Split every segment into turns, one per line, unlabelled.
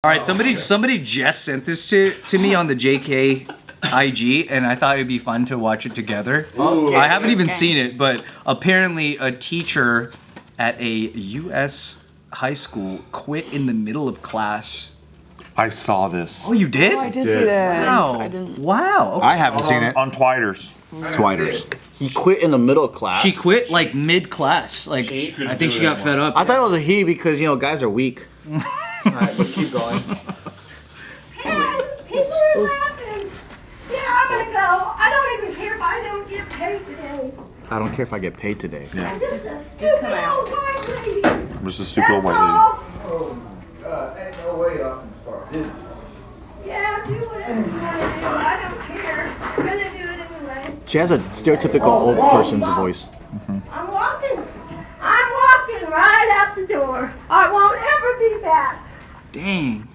All right, somebody just sent this to me on the JK IG, and I thought it'd be fun to watch it together. Okay, I haven't even seen it, but apparently a teacher at a U.S. high school quit in the middle of class.
I saw this.
Oh, you did?
Oh, I did see this.
Wow.
I didn't.
Wow. Okay.
I haven't seen it.
On Twiters.
He quit in the middle of class.
She quit like mid-class. Like, I think she got fed up.
I thought it was a he because, you know, guys are weak.
Alright, but keep going.
People are laughing. Yeah, I'm gonna go. I don't even care if I don't get paid today.
I don't care if I get paid today.
I'm just a stupid old white lady.
I'm just a stupid old white lady.
Oh my God, ain't no way I can start this. Yeah, do whatever you want to do. I don't care. I'm gonna do it anyway.
She has a stereotypical old person's voice.
I'm walking right out the door. I won't ever be back.
Dang.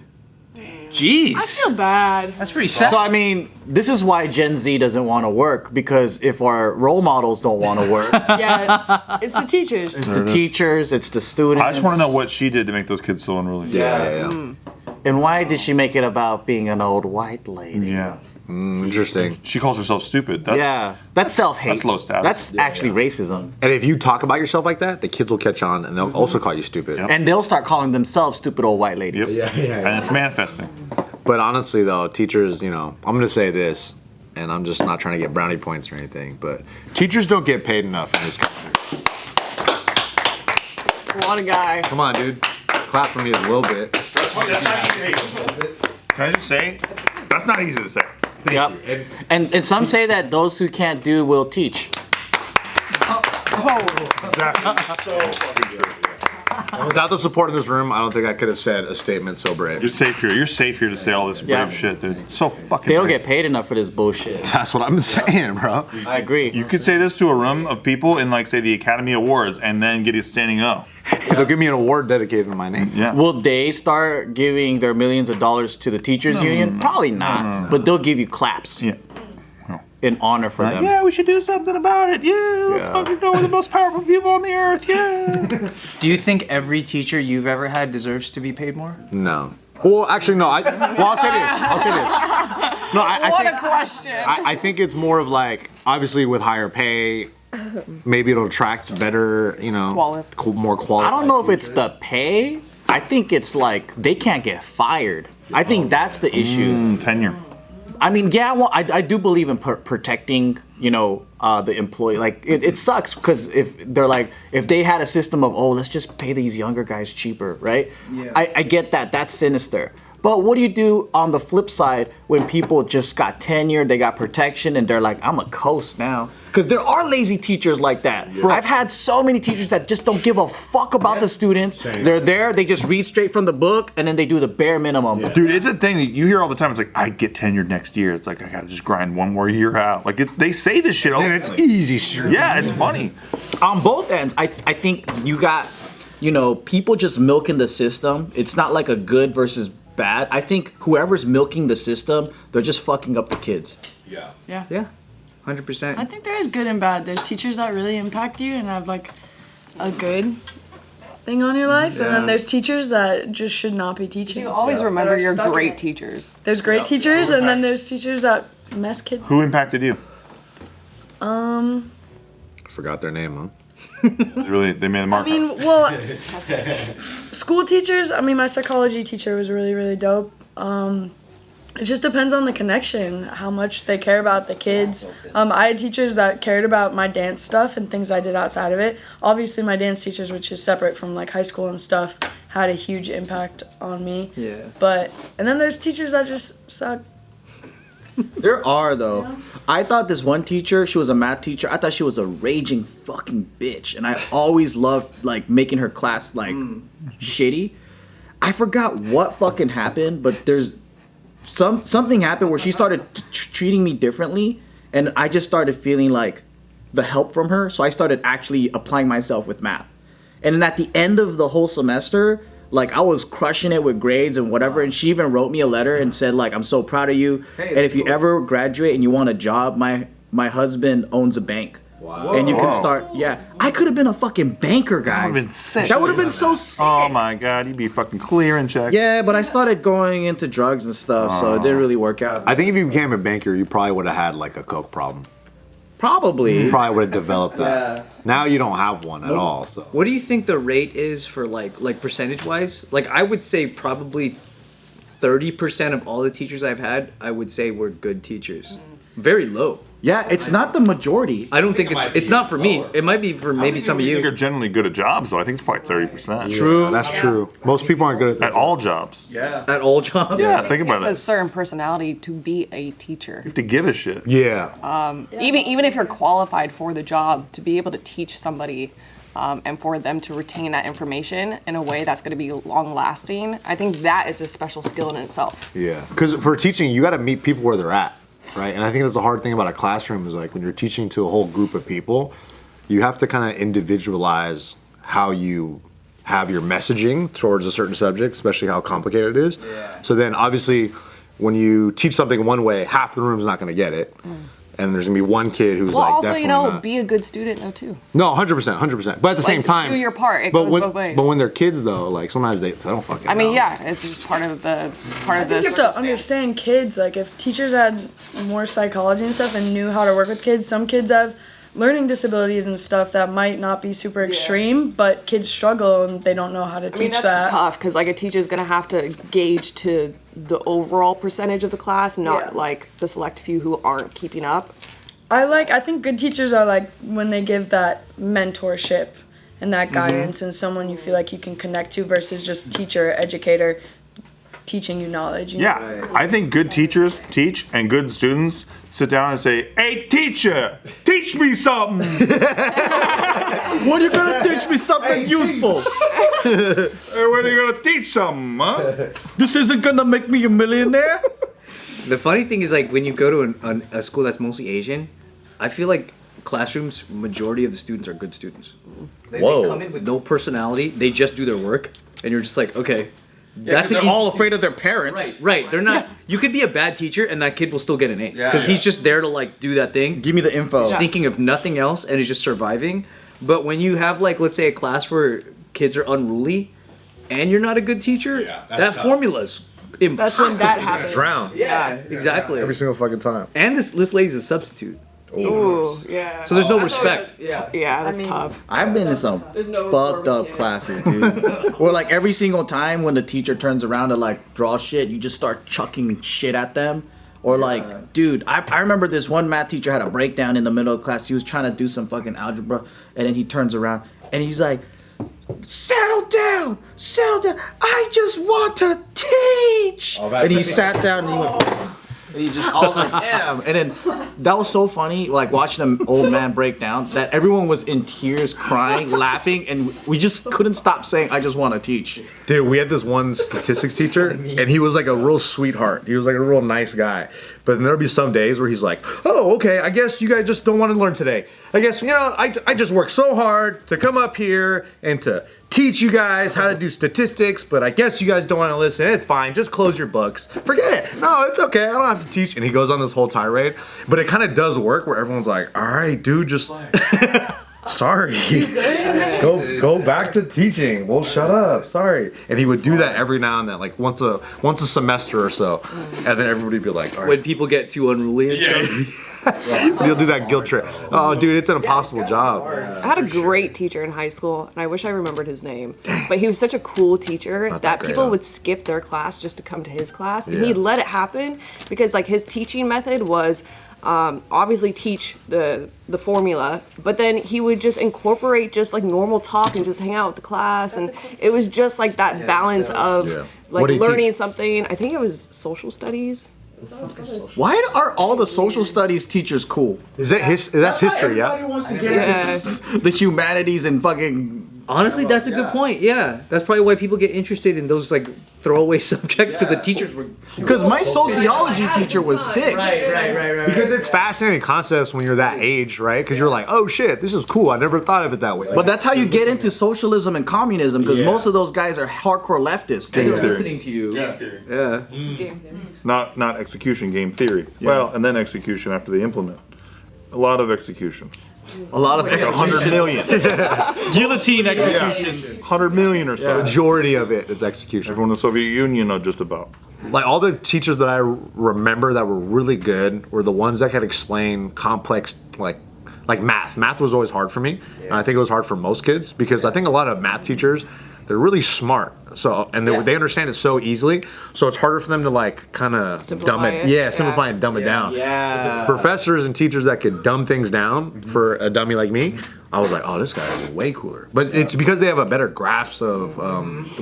Jeez.
I feel bad.
That's pretty sad.
So, I mean, this is why Gen Z doesn't want to work, because if our role models don't want to work,
Yeah, it's the teachers.
it's the teachers, it's the students.
I just want to know what she did to make those kids so unruly.
Yeah.
And why did she make it about being an old white lady?
Yeah.
Interesting.
She calls herself stupid.
That's self-hate.
That's low status.
That's actually racism.
And if you talk about yourself like that, the kids will catch on and they'll also call you stupid.
Yep.
And they'll start calling themselves stupid old white ladies.
Yep. And it's manifesting.
But honestly, though, teachers, you know, I'm going to say this, and I'm just not trying to get brownie points or anything, but teachers don't get paid enough in this country.
What a guy.
Come on, dude. Clap for me a little bit.
That's not easy. Can I just say? That's not easy to say.
Yep. And some say that those who can't do will teach.
Exactly.
Without the support in this room, I don't think I could have said a statement so brave.
You're safe here. You're safe here to say all this brave shit, dude. It's so fucking
They don't
brave.
get paid enough for this bullshit.
That's what I'm saying, bro.
I agree.
You could say this to a room of people in, like, say, the Academy Awards and then get a standing O.
They'll give me an award dedicated to my name.
Yeah.
Will they start giving their millions of dollars to the teachers union? Probably not. But they'll give you claps
Yeah.
in honor for them.
Yeah, we should do something about it. Yeah, let's fucking go with the most powerful people on the earth. Yeah.
Do you think every teacher you've ever had deserves to be paid more?
No. Well, actually, no. I'll say this. No, I
What
think,
a question.
I think it's more of like, obviously with higher pay, maybe it'll attract better, you know, more quality.
I don't know if it's the pay. I think it's like they can't get fired. I think that's the issue.
Tenure.
I mean, yeah, well, I do believe in protecting, you know, the employee. Like, it sucks because if they're like, if they had a system of, oh, let's just pay these younger guys cheaper, right?
Yeah.
I get that. That's sinister. But what do you do on the flip side when people just got tenure, they got protection, and they're like, I'm a coast now? Because there are lazy teachers like that. Yeah. I've had so many teachers that just don't give a fuck about the students. Same. They're there, they just read straight from the book, and then they do the bare minimum.
Yeah. Dude, it's a thing that you hear all the time. It's like, I get tenured next year. It's like, I gotta just grind one more year out. Like, they say this shit all the time.
And it's easy shit.
Yeah, it's funny.
On both ends, I think you got, you know, people just milking the system. It's not like a good versus bad. I think whoever's milking the system, they're just fucking up the kids.
Yeah.
Yeah. 100%.
I think there is good and bad. There's teachers that really impact you and have like a good thing on your life, and then there's teachers that just should not be teaching.
You always remember your great teachers.
There's great teachers, and then there's teachers that mess kids.
Who impacted you?
I forgot their name, huh?
They made a mark.
I mean, well, school teachers. I mean, my psychology teacher was really, really dope. It just depends on the connection, how much they care about the kids. I had teachers that cared about my dance stuff and things I did outside of it. Obviously, my dance teachers, which is separate from like high school and stuff, had a huge impact on me.
Yeah.
And then there's teachers that just suck.
There are, though. Yeah. I thought this one teacher, she was a math teacher, I thought she was a raging fucking bitch. And I always loved, like, making her class, like, shitty. I forgot what fucking happened, but there's something happened where she started treating me differently. And I just started feeling, like, the help from her. So I started actually applying myself with math. And then at the end of the whole semester, like, I was crushing it with grades and whatever, and she even wrote me a letter and said, like, I'm so proud of you, and if you ever graduate and you want a job, my husband owns a bank,
Wow.
And you can start. Yeah, I could have been a fucking banker, guys.
That would have been sick.
That would have been so sick.
Oh my god, you'd be fucking clearing checks.
Yeah, but I started going into drugs and stuff, so it didn't really work out.
I think if you became a banker, you probably would have had like a coke problem.
Probably.
You probably would have developed that.
Yeah.
Now you don't have one at all. So.
What do you think the rate is for like percentage wise? Like I would say probably 30% of all the teachers I've had, I would say were good teachers. Very low.
Yeah, it's not the majority.
I don't think it's not for me. It might be for maybe some of
I think
you.
are generally good at jobs, though. I think it's probably 30%.
True. That's true. Most people aren't good at that.
At all jobs.
Yeah.
At all jobs.
Yeah, think about
It's a
it.
certain personality to be a teacher.
You have to give a shit.
Yeah.
Even if you're qualified for the job, to be able to teach somebody and for them to retain that information in a way that's going to be long lasting, I think that is a special skill in itself.
Yeah. Because for teaching, you got to meet people where they're at. Right, and I think that's the hard thing about a classroom is like when you're teaching to a whole group of people, you have to kind of individualize how you have your messaging towards a certain subject, especially how complicated it is. Yeah. So then obviously when you teach something one way, half the room's not going to get it. And there's going to be one kid who's
Well,
like
also,
definitely
you know,
not.
be a good student though too.
No, 100%. But at the same time,
do your part. It goes both ways.
But when they're kids though, like sometimes they don't fucking
I mean,
know.
yeah, it's just part of the
You have to
circumstance.
understand kids. Like, if teachers had more psychology and stuff and knew how to work with kids, some kids have learning disabilities and stuff that might not be super extreme, but kids struggle and they don't know how to
I mean,
teach
that's
that.
tough because like a teacher's gonna have to gauge to the overall percentage of the class, not like the select few who aren't keeping up.
I think good teachers are like when they give that mentorship and that guidance and someone you feel like you can connect to versus just teacher, educator teaching you knowledge. You know?
Yeah, I think good teachers teach and good students sit down and say, "Hey, teacher, teach me something."
When are you gonna teach me something useful?
Hey, when are you gonna teach something, huh?
This isn't gonna make me a millionaire.
The funny thing is like when you go to a school that's mostly Asian, I feel like classrooms, majority of the students are good students. They come in with no personality. They just do their work, and you're just like, okay, that's
They're all afraid of their parents.
right. They're not. You could be a bad teacher, and that kid will still get an A because he's just there to like do that thing.
Give me the info.
He's thinking of nothing else, and is just surviving. But when you have like, let's say, a class where kids are unruly, and you're not a good teacher, that formula's impossible.
That's when that happens.
Drown.
Yeah, exactly.
Every single fucking time.
And this lady's a substitute.
Ooh, yeah.
So there's no respect.
Yeah, that's tough.
I've been in some fucked up classes, dude. Where like every single time when the teacher turns around to like draw shit, you just start chucking shit at them. Or like, dude, I remember this one math teacher had a breakdown in the middle of class. He was trying to do some fucking algebra, and then he turns around and he's like, settle down. I just want to teach. And he sat down and he went, and he just, I was like, damn. And then that was so funny, like watching an old man break down, that everyone was in tears, crying, laughing, and we just couldn't stop saying, I just want to teach.
Dude, we had this one statistics teacher, and he was like a real sweetheart. He was like a real nice guy. But then there'll be some days where he's like, oh, okay, I guess you guys just don't want to learn today. I guess, you know, I just worked so hard to come up here and to teach you guys how to do statistics, but I guess you guys don't want to listen. It's fine. Just close your books. Forget it. No, it's okay. I don't have to teach. And he goes on this whole tirade. But it kind of does work where everyone's like, all right, dude, just... Sorry. Go back to teaching. Well, shut up. Sorry. And he would do that every now and then, like once a semester or so. And then everybody would be like, all right.
When people get too unruly and stuff.
He'll do that guilt trip. Oh, dude, it's an impossible job.
I had a great teacher in high school, and I wish I remembered his name. But he was such a cool teacher that people would skip their class just to come to his class. And he'd let it happen because like his teaching method was obviously teach the formula, but then he would just incorporate just like normal talk and just hang out with the class. And it was just like that balance of like learning something. I think it was social studies.
Why are all the social studies teachers cool?
That's history,
Everybody wants to get into the humanities and fucking...
Honestly, that's a good point. Yeah, that's probably why people get interested in those like throwaway subjects because the teachers were.
Because my sociology teacher was sick.
Right.
Because it's fascinating concepts when you're that age, right? Because you're like, oh shit, this is cool. I never thought of it that way.
But that's how you get into socialism and communism, because most of those guys are hardcore leftists.
They're listening to you.
Theory.
Yeah.
Not execution, game theory. Well, and then execution after they implement. A lot of executions.
A lot of
Like 100 million. Guillotine executions. 100 million or so.
The majority of it is execution.
Everyone in the Soviet Union, just about.
Like all the teachers that I remember that were really good were the ones that could explain complex like math. Math was always hard for me. And I think it was hard for most kids because I think a lot of math teachers, they're really smart. So and they understand it so easily. So it's harder for them to like kind of dumb it. Yeah, simplify and dumb it down.
Yeah.
Professors and teachers that could dumb things down for a dummy like me, I was like, oh, this guy is way cooler. But it's because they have a better grasp of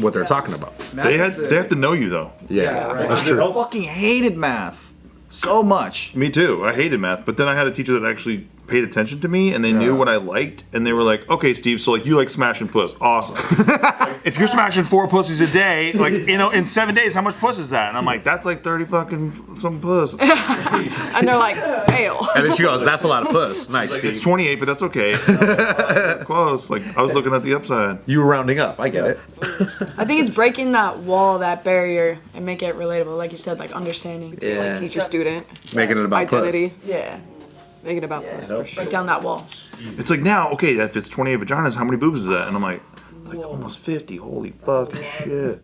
what they're talking about.
They have to know you though.
Yeah, that's
I
true.
fucking hated math so much.
Me too. I hated math, but then I had a teacher that actually paid attention to me and they knew what I liked and they were like, okay, Steve, so like you like smashing puss. Awesome. Like, if you're smashing 4 pussies a day, like, in 7 days, how much puss is that? And I'm like, that's like 30 fucking some puss.
And they're like, fail.
And then she goes, that's a lot of puss. Nice,
Like,
Steve.
it's 28, but that's okay. Close. Like, I was looking at the upside.
You were rounding up. I get it.
I think it's breaking that wall, that barrier, and make it relatable. Like you said, like understanding.
Like teacher student
Making it about
identity.
Yeah.
Make it about this for sure.
Break down that wall.
It's like now, okay, if it's 28 vaginas, how many boobs is that? And I'm like almost 50. Holy fucking shit.